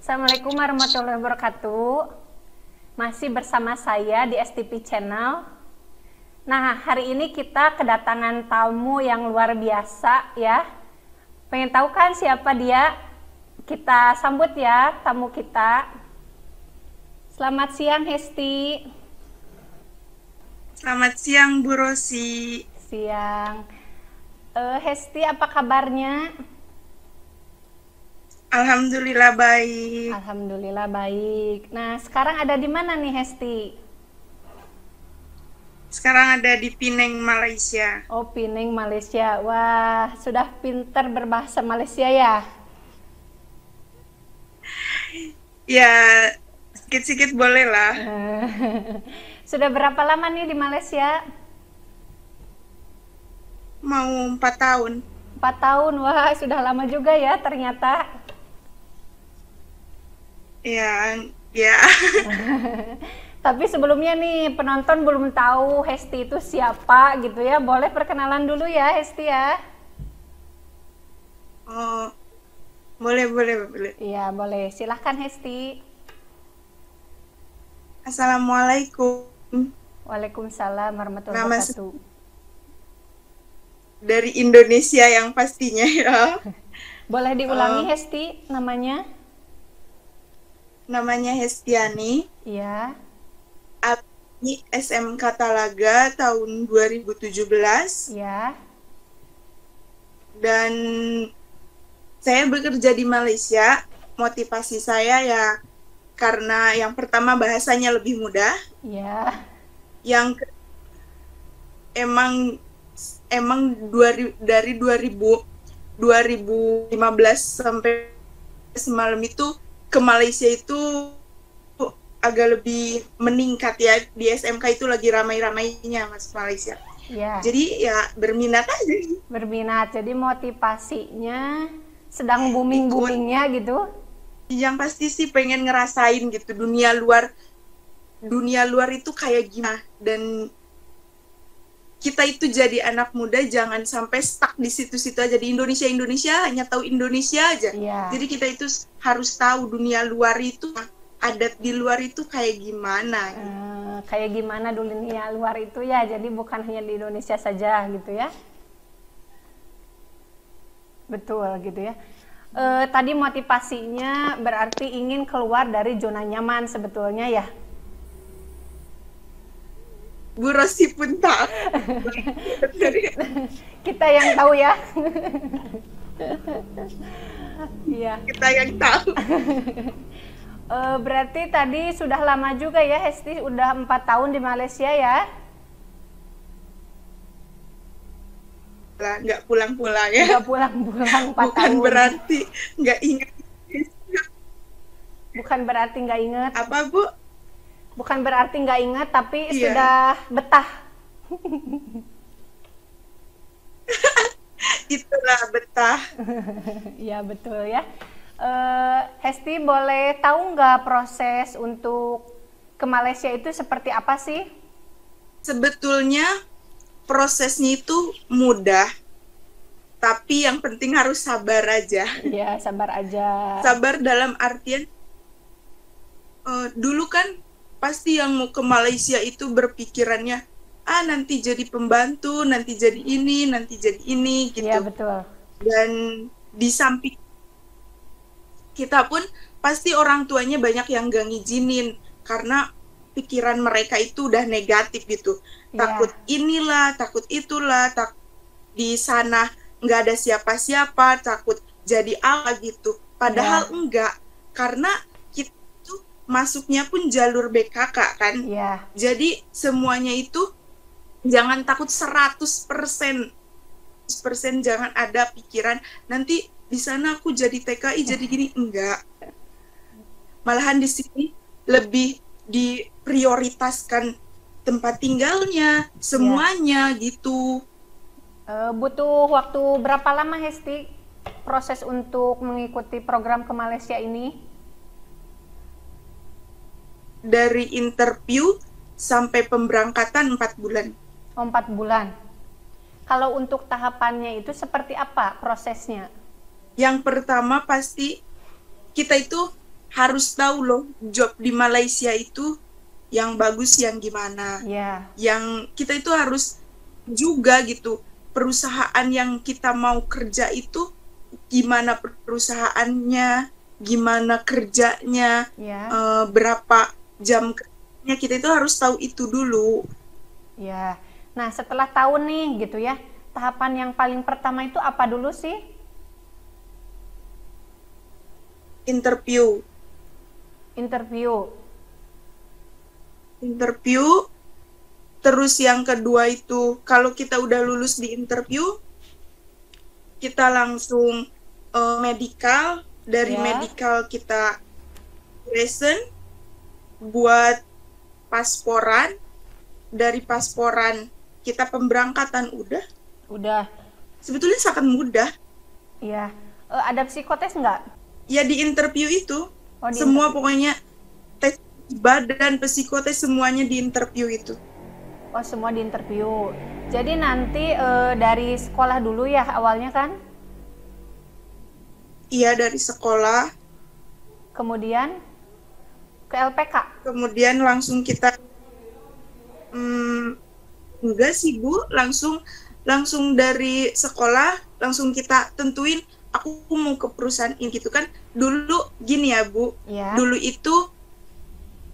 Assalamualaikum warahmatullahi wabarakatuh. Masih bersama saya di STP Channel. Nah, hari ini kita kedatangan tamu yang luar biasa ya. Pengen tahu kan siapa dia? Kita sambut ya tamu kita. Selamat siang Hesti. Selamat siang, Bu Rosi. Siang. Hesti, apa kabarnya? Alhamdulillah baik. Alhamdulillah baik. Nah, sekarang ada di mana nih Hesti? Sekarang ada di Penang, Malaysia. Oh, Penang, Malaysia. Wah, sudah pintar berbahasa Malaysia ya? Ya, sedikit-sedikit boleh lah. Sudah berapa lama nih di Malaysia? Mau 4 tahun. 4 tahun. Wah, sudah lama juga ya ternyata. Ya, ya. Tapi sebelumnya nih, penonton belum tahu Hesti itu siapa gitu ya. Boleh perkenalan dulu ya Hesti ya? Oh, boleh, boleh, boleh. Iya, boleh. Silahkan Hesti. Assalamualaikum. Waalaikumsalam warahmatullahi Nama wabarakatuh. dari Indonesia yang pastinya ya. Boleh diulangi Eh, Hesti namanya? Namanya Hestiani. Iya. Abdi SMK Talaga tahun 2017. Iya. Dan saya bekerja di Malaysia. Motivasi saya ya karena yang pertama bahasanya lebih mudah, Iya. yang emang emang dari 2015 sampai semalam itu ke Malaysia itu agak lebih meningkat ya. Di SMK itu lagi ramai-ramainya Mas Malaysia. Iya. Jadi ya berminat aja Berminat. Jadi motivasinya sedang ikut. booming-boomingnya gitu. Yang pasti sih pengen ngerasain gitu dunia luar itu kayak gimana, dan kita itu jadi anak muda jangan sampai stuck di situ-situ aja di Indonesia hanya tahu Indonesia aja. Iya. Jadi kita itu harus tahu dunia luar itu, adat di luar itu kayak gimana gitu. Kayak gimana dunia luar itu ya. Jadi bukan hanya di Indonesia saja gitu ya. Betul gitu ya. Tadi motivasinya berarti ingin keluar dari zona nyaman sebetulnya ya. Bu Rosi pun tahu. Kita yang tahu ya. Iya. Kita yang tahu. Berarti tadi sudah lama juga ya Hesti, udah 4 tahun di Malaysia ya. Lah, nggak pulang-pulang ya. Nggak pulang-pulang 4 Bukan tahun. berarti nggak ingat. Bukan berarti nggak inget. Apa Bu? Bukan berarti nggak inget, tapi Iya, sudah betah. itulah betah. Iya betul ya. Hesti boleh tahu nggak proses untuk ke Malaysia itu seperti apa sih? Sebetulnya prosesnya itu mudah, tapi yang penting harus sabar aja. Ya sabar aja. Sabar dalam artian dulu kan pasti yang mau ke Malaysia itu berpikirannya, nanti jadi pembantu, nanti jadi ini, nanti jadi ini Iya gitu. betul. Dan di samping kita pun pasti orang tuanya banyak yang gak ngizinin karena pikiran mereka itu udah negatif gitu. Takut Iya. inilah, takut itulah, di sana nggak ada siapa-siapa, takut jadi apa gitu. Iya. Padahal enggak, karena kita tuh masuknya pun jalur BKK kan. Iya. Jadi semuanya itu jangan takut 100%. 100% jangan ada pikiran nanti di sana aku jadi TKI jadi gini, enggak. Malahan di sini lebih diprioritaskan tempat tinggalnya, Iya. semuanya gitu. Butuh waktu berapa lama Hesti proses untuk mengikuti program ke Malaysia ini? Dari interview sampai pemberangkatan 4 bulan. Oh, 4 bulan. Kalau untuk tahapannya itu seperti apa prosesnya? Yang pertama pasti kita itu harus tahu loh job di Malaysia itu yang bagus yang gimana. Ya, Yang kita itu harus juga gitu, perusahaan yang kita mau kerja itu gimana perusahaannya, gimana kerjanya, ya, berapa jam kerjanya, kita itu harus tahu itu dulu. ya. Nah, setelah tahu nih gitu ya, tahapan yang paling pertama itu apa dulu sih? Interview. Interview. Interview, terus yang kedua itu kalau kita udah lulus di interview, kita langsung medical, dari Ya. medical kita lesson buat pasporan, dari pasporan kita pemberangkatan, udah. Udah. Sebetulnya sangat mudah. Ya. Ada psikotes nggak? Ya di interview itu, Oh, di semua interview. pokoknya tes badan, psikotes, semuanya di interview itu. Oh, semua di interview. Jadi nanti dari sekolah dulu ya awalnya kan? Iya, dari sekolah, Kemudian ke LPK. kemudian langsung kita enggak sih Bu, langsung dari sekolah langsung kita tentuin aku mau ke perusahaan ini gitu kan. Dulu gini ya Bu, Ya. dulu itu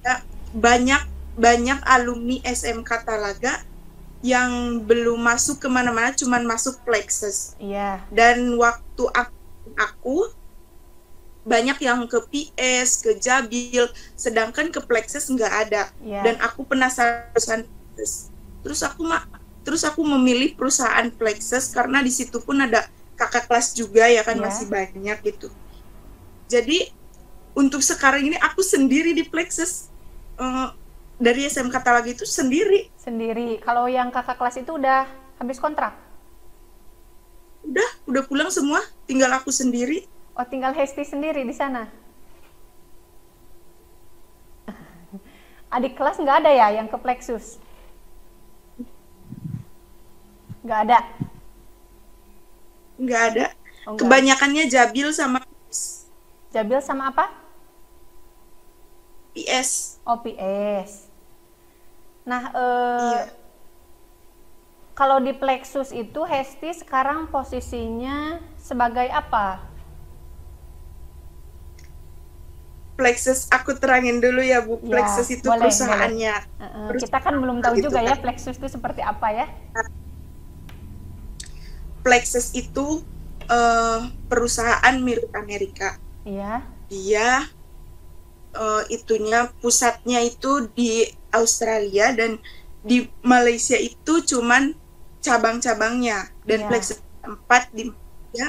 ya, banyak alumni SMK Talaga yang belum masuk kemana-mana, cuman masuk Plexus. Iya. Dan waktu aku banyak yang ke PS, ke Jabil, sedangkan ke Plexus nggak ada. Iya. Dan aku penasaran perusahaan Plexus. Terus aku memilih perusahaan Plexus karena di situ pun ada kakak kelas juga ya kan, Iya. masih banyak gitu. Jadi untuk sekarang ini aku sendiri di Plexus. Dari SMK Talaga itu sendiri. Sendiri. Kalau yang kakak kelas itu udah habis kontrak? Udah pulang semua, tinggal aku sendiri. Oh, tinggal Hesti sendiri di sana. Adik kelas nggak ada ya yang ke Plexus? Nggak ada. Nggak ada. Oh, nggak. Kebanyakannya Jabil sama Jabil sama apa? PS. Oh, PS. Nah, Iya. kalau di Plexus itu Hesti sekarang posisinya sebagai apa? Plexus aku terangin dulu ya Bu. Ya, Plexus itu boleh, perusahaannya. Kita kan belum tahu gitu juga ya kan. Plexus itu seperti apa ya. Plexus itu perusahaan milik Amerika. Iya. Dia itunya pusatnya itu di Australia, dan di Malaysia itu cuman cabang-cabangnya. Dan Iya. Plexus 4 di Malaysia,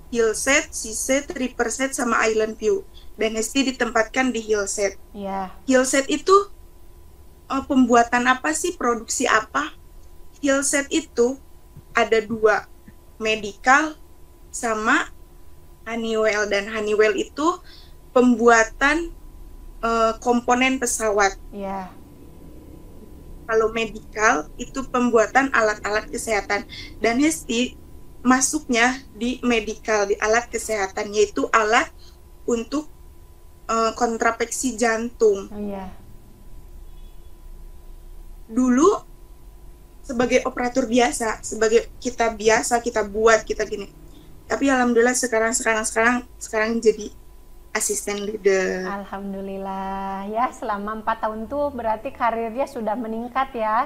Hillset, Seaset, Riverset, sama Island View. Dan Hesti ditempatkan di Hillset. Iya. Hillset itu pembuatan apa sih, produksi apa? Hillset itu ada 2, medical sama Honeywell. Dan Honeywell itu pembuatan komponen pesawat. Iya. Kalau medical itu pembuatan alat-alat kesehatan. Dan Hesti masuknya di medical, di alat kesehatan, yaitu alat untuk kontraksi jantung. Iya. Dulu sebagai operator biasa, sebagai kita biasa, kita buat, kita gini. Tapi alhamdulillah sekarang jadi asisten leader. Alhamdulillah ya, selama 4 tahun tuh berarti karirnya sudah meningkat ya.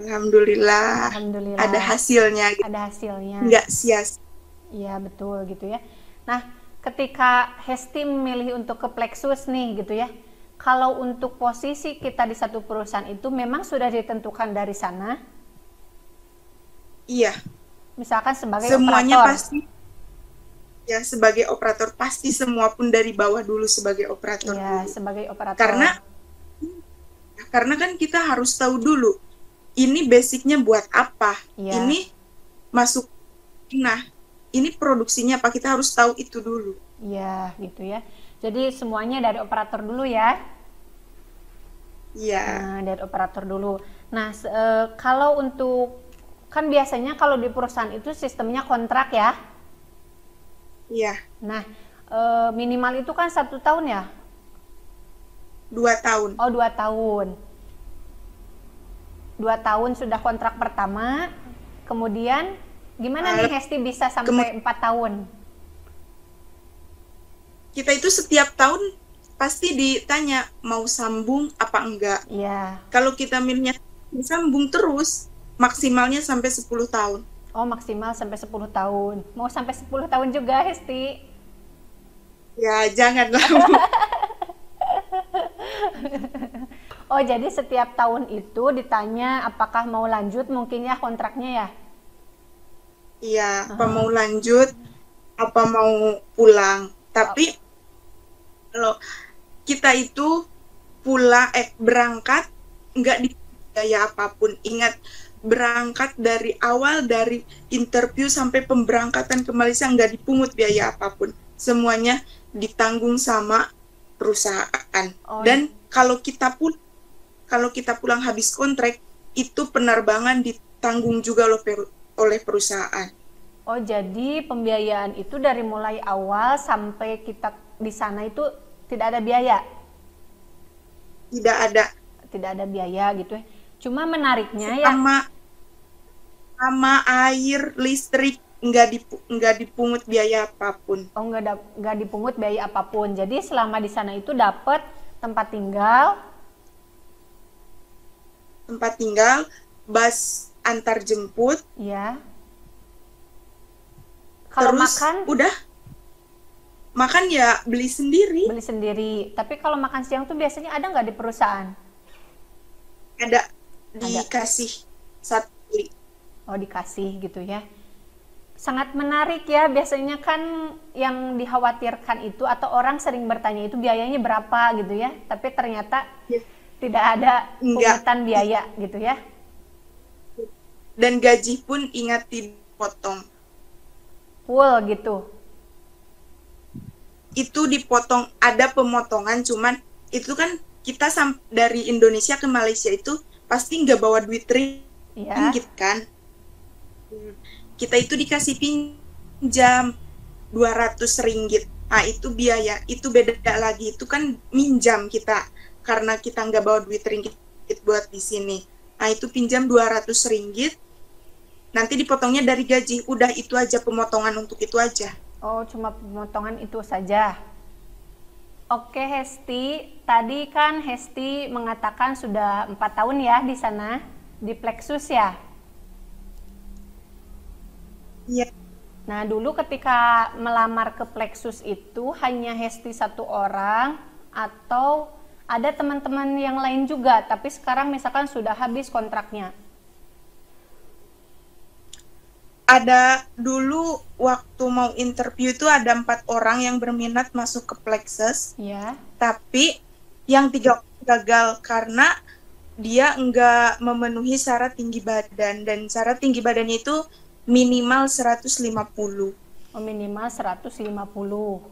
Alhamdulillah. Alhamdulillah. Ada hasilnya. Gitu. Ada hasilnya. Nggak sia-sia. Iya betul gitu ya. Nah, ketika Hesti memilih untuk ke Plexus nih gitu ya. Kalau untuk posisi kita di satu perusahaan itu memang sudah ditentukan dari sana. Iya. Misalkan sebagai semuanya operator. Pasti ya, sebagai operator pasti semua pun dari bawah dulu sebagai operator. Iya, dulu. sebagai operator. Karena kan kita harus tahu dulu ini basicnya buat apa. Iya. Ini masuk, nah ini produksinya apa, kita harus tahu itu dulu. Iya, gitu ya. Jadi semuanya dari operator dulu ya. Iya. Nah, dari operator dulu. Nah, kalau untuk, kan biasanya kalau di perusahaan itu sistemnya kontrak ya. Iya. Nah, minimal itu kan 1 tahun ya? 2 tahun. Oh, 2 tahun. 2 tahun sudah kontrak pertama. Kemudian gimana nih Hesti bisa sampai 4 tahun? Kita itu setiap tahun pasti ditanya mau sambung apa enggak. Iya. Kalau kita milihnya sambung terus, maksimalnya sampai 10 tahun. Oh, maksimal sampai 10 tahun. Mau sampai 10 tahun juga, Hesti? Ya, janganlah. Oh, jadi setiap tahun itu ditanya apakah mau lanjut mungkin ya kontraknya ya? Iya, apa mau lanjut, apa mau pulang. Tapi kalau kita itu berangkat nggak dibiaya apapun. Ingat, berangkat dari awal, dari interview sampai pemberangkatan ke Malaysia nggak dipungut biaya apapun. Semuanya ditanggung sama perusahaan. Dan kalau kita pulang habis kontrak, itu penerbangan ditanggung juga oleh perusahaan. Oh, jadi pembiayaan itu dari mulai awal sampai kita di sana itu tidak ada biaya? Tidak ada biaya gitu ya. Cuma menariknya ya. Sama air, listrik nggak dipungut biaya apapun. Oh, nggak dipungut biaya apapun. Jadi selama di sana itu dapat tempat tinggal, bus antar jemput. Ya. Kalau makan? Udah. Makan ya beli sendiri. Tapi kalau makan siang tuh biasanya ada nggak di perusahaan? Ada. Dikasih satu kali. Oh, dikasih gitu ya. Sangat menarik ya. Biasanya kan yang dikhawatirkan itu atau orang sering bertanya itu biayanya berapa gitu ya. Tapi ternyata tidak ada pungutan biaya gitu ya. Dan gaji pun ingat dipotong. Full gitu. Itu dipotong, ada pemotongan, cuman itu kan kita dari Indonesia ke Malaysia itu pasti nggak bawa duit ringgit kan. Kita itu dikasih pinjam 200 ringgit. Nah, itu biaya, itu beda lagi. Itu kan minjam kita, karena kita nggak bawa duit ringgit buat di sini. Nah, itu pinjam 200 ringgit, nanti dipotongnya dari gaji. Udah, itu aja pemotongan untuk itu aja. Oh, cuma pemotongan itu saja. Oke, Hesti. Tadi kan Hesti mengatakan sudah 4 tahun ya di sana, di Plexus ya? Iya. Nah, dulu ketika melamar ke Plexus itu hanya Hesti 1 orang atau ada teman-teman yang lain juga, tapi sekarang misalkan sudah habis kontraknya? Ada dulu waktu mau interview itu ada 4 orang yang berminat masuk ke Plexus. Ya. Tapi yang 3 gagal karena dia enggak memenuhi syarat tinggi badan, dan syarat tinggi badannya itu minimal 150. Oh, minimal 150.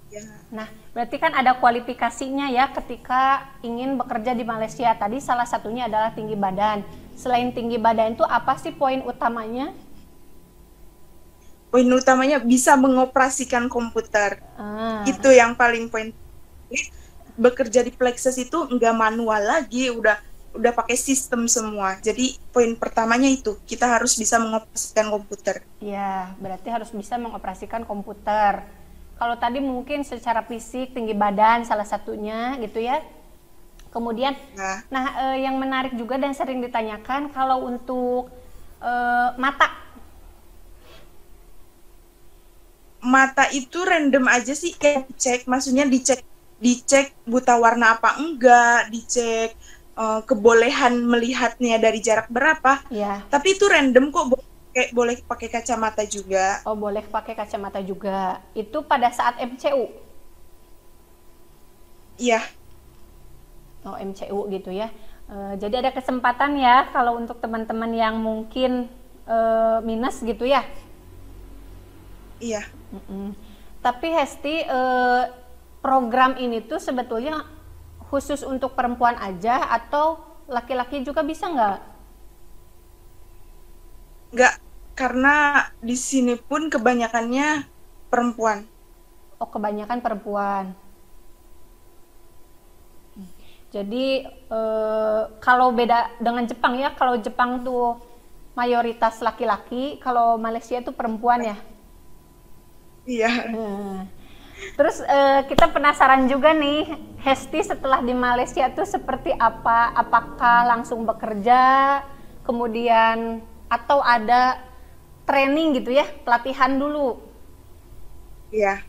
Ya. Nah, berarti kan ada kualifikasinya ya ketika ingin bekerja di Malaysia. Tadi salah satunya adalah tinggi badan. Selain tinggi badan itu apa sih poin utamanya? Poin utamanya bisa mengoperasikan komputer. Itu yang paling poin. Bekerja di Plexus itu enggak manual lagi, udah pakai sistem semua. Jadi poin pertamanya itu, kita harus bisa mengoperasikan komputer. Ya, berarti harus bisa mengoperasikan komputer. Kalau tadi mungkin secara fisik, tinggi badan salah satunya gitu ya. Kemudian, yang menarik juga dan sering ditanyakan kalau untuk mata. Mata itu random aja sih, kayak dicek, maksudnya dicek buta warna apa enggak, dicek kebolehan melihatnya dari jarak berapa. Ya. Tapi itu random kok, boleh pakai kacamata juga. Oh, boleh pakai kacamata juga. Itu pada saat MCU? Iya. Oh, MCU gitu ya. Jadi ada kesempatan ya kalau untuk teman-teman yang mungkin minus gitu ya. Iya. Tapi Hesti, program ini tuh sebetulnya khusus untuk perempuan aja atau laki-laki juga bisa nggak? Nggak, karena di sini pun kebanyakannya perempuan. Oh, kebanyakan perempuan. Jadi kalau beda dengan Jepang ya, kalau Jepang tuh mayoritas laki-laki, kalau Malaysia tuh perempuan ya. Iya. Terus kita penasaran juga nih, Hesti setelah di Malaysia tuh seperti apa? Apakah langsung bekerja, kemudian atau ada training gitu ya, pelatihan dulu? Iya.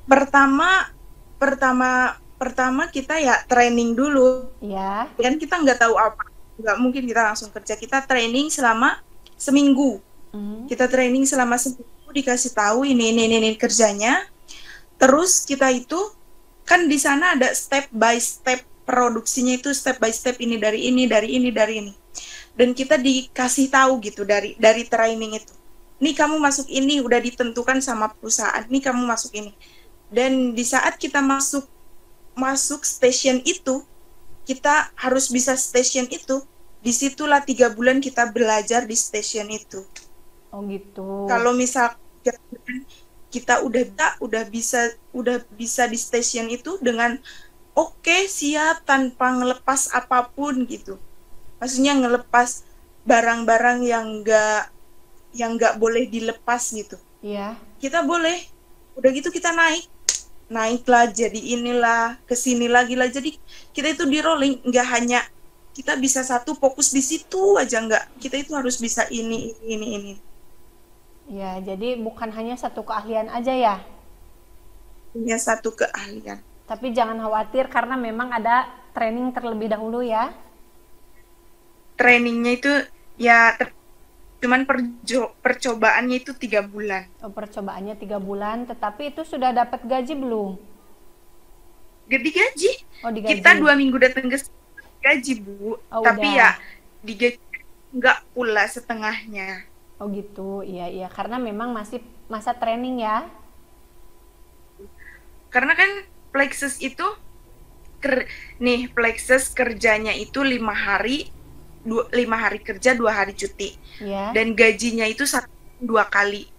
Pertama kita ya training dulu. Ya. Kan kita nggak tahu apa. Nggak mungkin kita langsung kerja. Kita training selama seminggu. Kita training selama seminggu, dikasih tahu ini kerjanya. Terus kita itu kan di sana ada step by step produksinya, itu step by step, ini dari ini. Dan kita dikasih tahu gitu dari training itu. Nih kamu masuk ini, udah ditentukan sama perusahaan. Nih kamu masuk ini. Dan di saat kita masuk station itu, kita harus bisa station itu. Disitulah 3 bulan kita belajar di station itu. Oh gitu. Kalau misal kita udah bisa di station itu dengan oke, siap, tanpa ngelepas apapun gitu. Maksudnya ngelepas barang-barang yang nggak boleh dilepas gitu. Iya. Kita boleh. Udah gitu kita naiklah, jadi inilah, kesini lagi lah. Jadi kita itu di rolling, nggak hanya kita bisa satu fokus di situ aja, nggak. Kita itu harus bisa ini. Ya, jadi bukan hanya satu keahlian aja ya. Punya satu keahlian. Tapi jangan khawatir karena memang ada training terlebih dahulu ya. Trainingnya itu ya cuman percobaannya itu 3 bulan. Oh, percobaannya 3 bulan, tetapi itu sudah dapat gaji belum? Digaji. Oh, digaji. Kita 2 minggu datang ke gaji, Bu. Oh, tapi udah. ya digaji nggak pula setengahnya. Oh gitu, iya. Karena memang masih masa training ya. Karena kan Plexus itu Plexus kerjanya itu 5 hari, 5 hari kerja, 2 hari cuti. Ya. Dan gajinya itu 2 kali.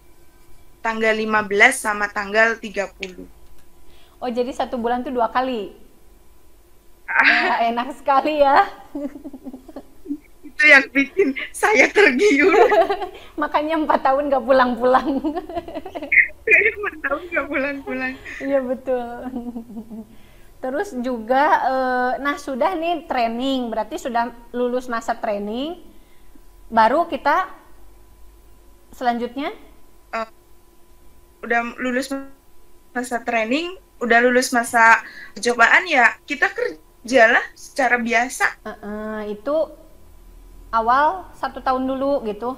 Tanggal 15 sama tanggal 30. Oh, jadi 1 bulan tuh 2 kali. Ya, enak sekali ya. Itu yang bikin saya tergiur. Makanya 4 tahun gak pulang-pulang. 4 tahun gak pulang-pulang. Iya betul. Terus juga, nah sudah nih training, berarti sudah lulus masa training, baru kita selanjutnya? Udah lulus masa training, udah lulus masa percobaan, ya kita kerjalah secara biasa. Itu awal 1 tahun dulu gitu?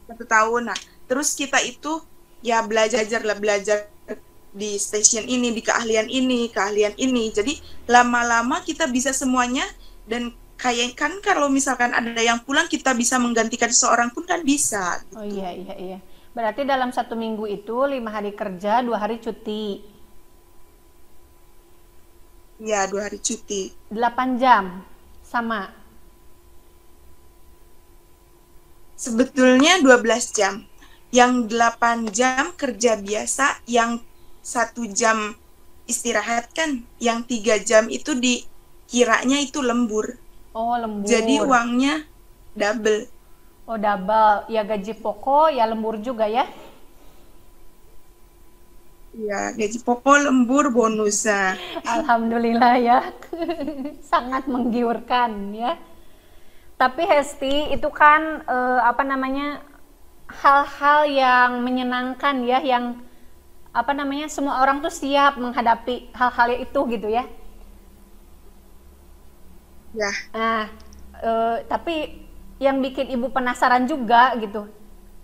1 tahun, nah terus kita itu ya belajar di station ini, di keahlian ini. Jadi lama-lama kita bisa semuanya, dan kayak kan kalau misalkan ada yang pulang, kita bisa menggantikan seorang pun kan bisa. Gitu. Oh iya. Berarti dalam 1 minggu itu 5 hari kerja, 2 hari cuti. Iya, 2 hari cuti. 8 jam, sama? Sebetulnya 12 jam. Yang 8 jam kerja biasa, yang 1 jam istirahat kan, yang 3 jam itu dikiranya itu lembur. Oh, lembur. Jadi uangnya double. Oh, double. Ya gaji pokok, ya lembur juga ya? Ya, gaji pokok, lembur, bonusnya. Alhamdulillah ya. Sangat menggiurkan ya. Tapi Hesti, itu kan hal-hal yang menyenangkan ya, yang semua orang tuh siap menghadapi hal-hal itu gitu ya. Ya. Nah, tapi yang bikin ibu penasaran juga gitu,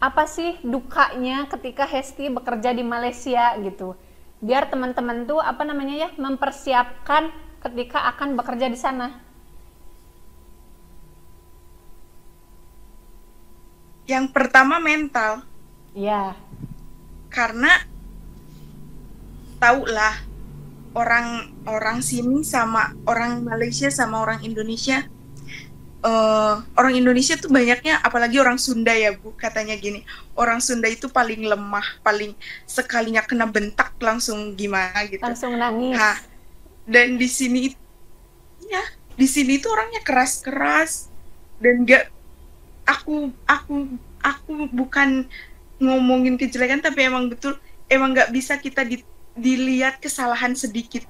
apa sih dukanya ketika Hesti bekerja di Malaysia gitu, biar teman-teman tuh mempersiapkan ketika akan bekerja di sana. Yang pertama mental. Ya. Karena tahulah orang sini sama orang Malaysia sama orang Indonesia orang Indonesia tuh banyaknya, apalagi orang Sunda ya Bu, katanya gini, orang Sunda itu paling lemah, paling sekalinya kena bentak langsung gimana gitu. Langsung nangis. Dan di sini ya, di sini tuh orangnya keras-keras dan nggak, aku bukan ngomongin kejelekan, tapi emang betul, emang nggak bisa kita dilihat kesalahan sedikit,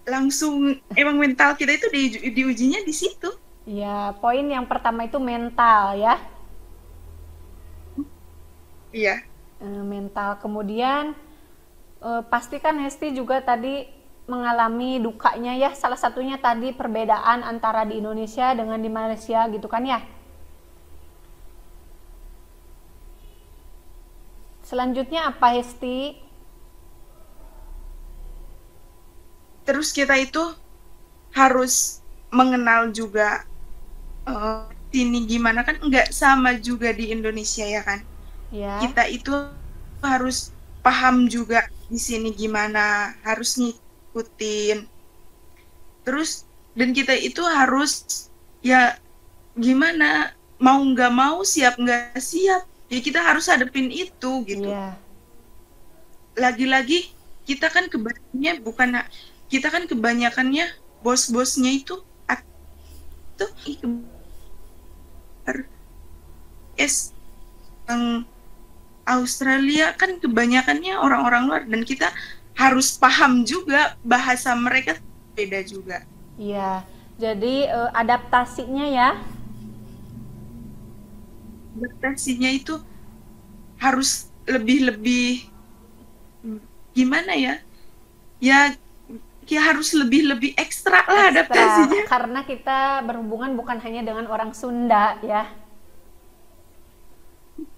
langsung emang mental kita itu diujinya di situ. Ya, poin yang pertama itu mental ya. Iya. Mental. Kemudian pasti kan Hesti juga tadi mengalami dukanya ya. Salah satunya tadi perbedaan antara di Indonesia dengan di Malaysia gitu kan ya. Selanjutnya apa Hesti? Terus kita itu harus mengenal juga sini gimana, kan nggak sama juga di Indonesia ya kan. Ya. Kita itu harus paham juga di sini gimana, harus ngikutin. Terus dan kita itu harus ya gimana, mau nggak mau, siap nggak siap, ya kita harus hadapin itu gitu. Ya. Lagi-lagi kita kan kebanyakannya bos-bosnya itu yang Australia kan kebanyakannya orang-orang luar, dan kita harus paham juga bahasa mereka beda juga. Iya, jadi adaptasinya ya. Adaptasinya itu harus lebih gimana ya? Ya harus lebih ekstra lah adaptasinya. Karena kita berhubungan bukan hanya dengan orang Sunda ya.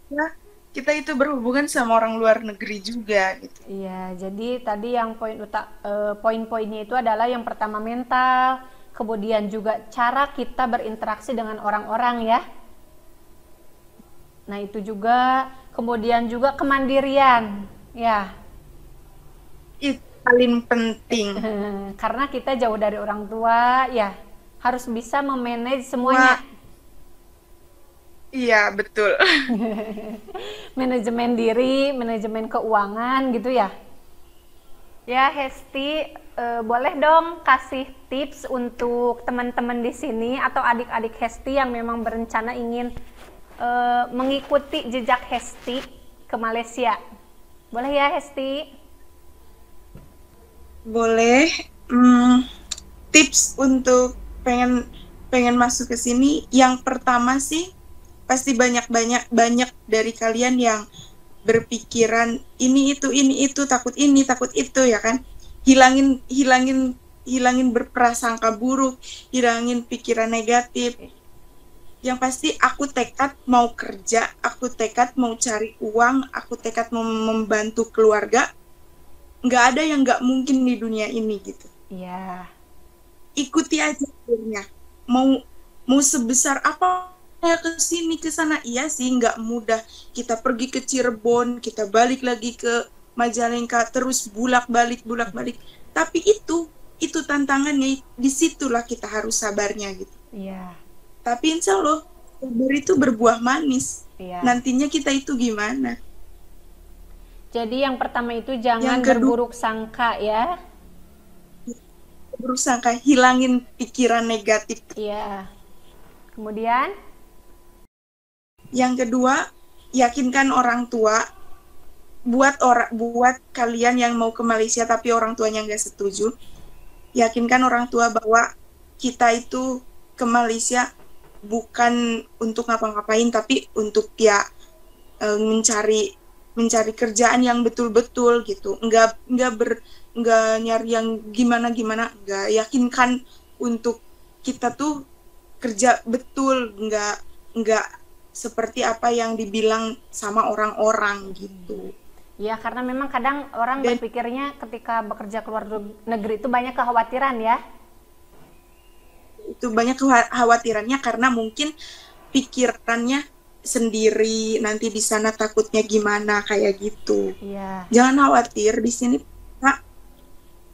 Ya, kita itu berhubungan sama orang luar negeri juga gitu. Iya, jadi tadi yang poin-poinnya itu adalah yang pertama mental, kemudian juga cara kita berinteraksi dengan orang-orang ya. Nah, itu juga, kemudian juga kemandirian ya. Itu paling penting. Karena kita jauh dari orang tua ya, harus bisa memanage semuanya. Iya, betul. Manajemen diri, manajemen keuangan gitu ya. Ya, Hesti, boleh dong kasih tips untuk teman-teman di sini atau adik-adik Hesti yang memang berencana ingin mengikuti jejak Hesti ke Malaysia. Boleh ya, Hesti? Boleh. Tips untuk pengen masuk ke sini, yang pertama sih pasti banyak dari kalian yang berpikiran ini itu, takut ini takut itu ya kan. Hilangin berprasangka buruk, hilangin pikiran negatif. Yang pasti aku tekad mau kerja, aku tekad mau cari uang, aku tekad mau membantu keluarga. Nggak ada yang nggak mungkin di dunia ini gitu. Iya. Ikuti aja akhirnya. Mau sebesar apa ke sini ke sana, iya sih nggak mudah. Kita pergi ke Cirebon, kita balik lagi ke Majalengka, terus bulak-balik. Tapi itu tantangannya, disitulah kita harus sabarnya gitu. Iya. Tapi insya Allah sabar itu berbuah manis. Iya. Nantinya kita itu gimana? Jadi yang pertama itu jangan berburuk sangka ya. Berusaha hilangin pikiran negatif. Iya. Kemudian yang kedua, yakinkan orang tua. Buat kalian yang mau ke Malaysia tapi orang tuanya nggak setuju, yakinkan orang tua bahwa kita itu ke Malaysia bukan untuk ngapa-ngapain, tapi untuk ya mencari kerjaan yang betul-betul gitu. Nggak nyari yang gimana, nggak. Yakinkan untuk kita tuh kerja betul, nggak seperti apa yang dibilang sama orang-orang gitu. Ya, karena memang kadang orang berpikirnya ketika bekerja keluar negeri itu banyak kekhawatiran ya. Itu banyak kekhawatirannya karena mungkin pikirannya sendiri, nanti di sana takutnya gimana kayak gitu. Iya. Jangan khawatir, di sini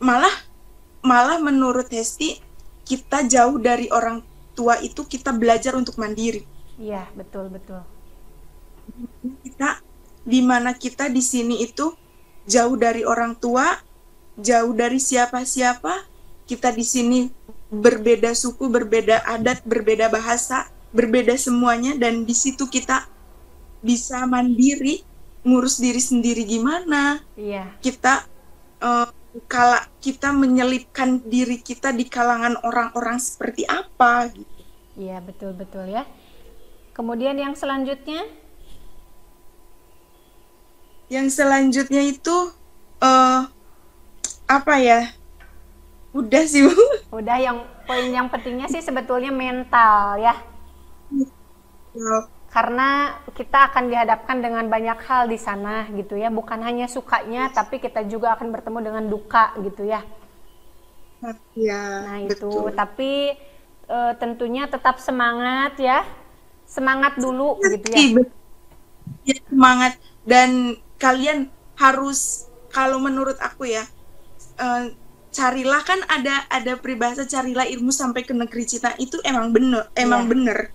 malah menurut Hesti kita jauh dari orang tua itu kita belajar untuk mandiri. Iya, betul betul. Kita dimana kita di sini itu jauh dari orang tua, jauh dari siapa-siapa. Kita di sini berbeda suku, berbeda adat, berbeda bahasa, berbeda semuanya, dan di situ kita bisa mandiri, ngurus diri sendiri gimana. Iya. Kita kalau kita menyelipkan diri kita di kalangan orang-orang seperti apa gitu. Iya, betul betul ya. Kemudian yang selanjutnya? Yang selanjutnya itu apa ya? Udah sih, Bu. Udah, yang poin yang pentingnya sih sebetulnya mental ya. Karena kita akan dihadapkan dengan banyak hal di sana gitu ya, bukan hanya sukanya tapi kita juga akan bertemu dengan duka gitu ya. Ya, Nah itu, betul. tapi tentunya tetap semangat ya, semangat dulu gitu ya. Ya, semangat, dan kalian harus, kalau menurut aku ya, carilah, kan ada peribahasa carilah ilmu sampai ke negeri Cina, itu emang bener, Iya. bener,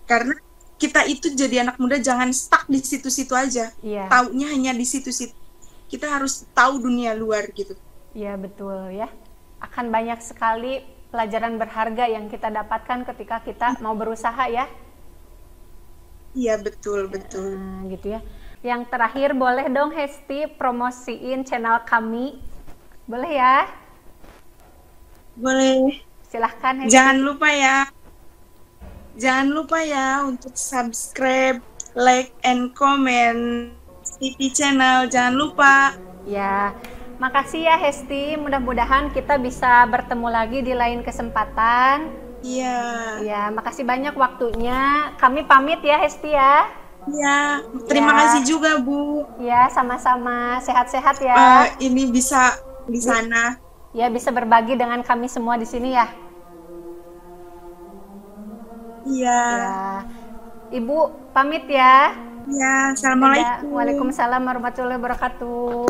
karena kita itu jadi anak muda jangan stuck di situ-situ aja, Iya. taunya hanya di situ-situ, kita harus tahu dunia luar gitu. Iya betul ya, akan banyak sekali pelajaran berharga yang kita dapatkan ketika kita mau berusaha ya. Iya, betul betul. Nah, gitu ya. Yang terakhir, boleh dong Hesti promosiin channel kami, boleh ya? Boleh. Silahkan Hesti. Jangan lupa ya untuk subscribe, like, and comment TV channel, jangan lupa. Ya, makasih ya Hesti, mudah-mudahan kita bisa bertemu lagi di lain kesempatan. Iya. Ya, makasih banyak waktunya. Kami pamit ya Hesti ya. Iya, terima kasih juga, Bu. Ya, sama-sama. Sehat-sehat ya. Ini bisa di sana. Ya, bisa berbagi dengan kami semua di sini ya. Iya. Ya. Ibu pamit ya. Iya, assalamualaikum. Waalaikumsalam warahmatullahi wabarakatuh.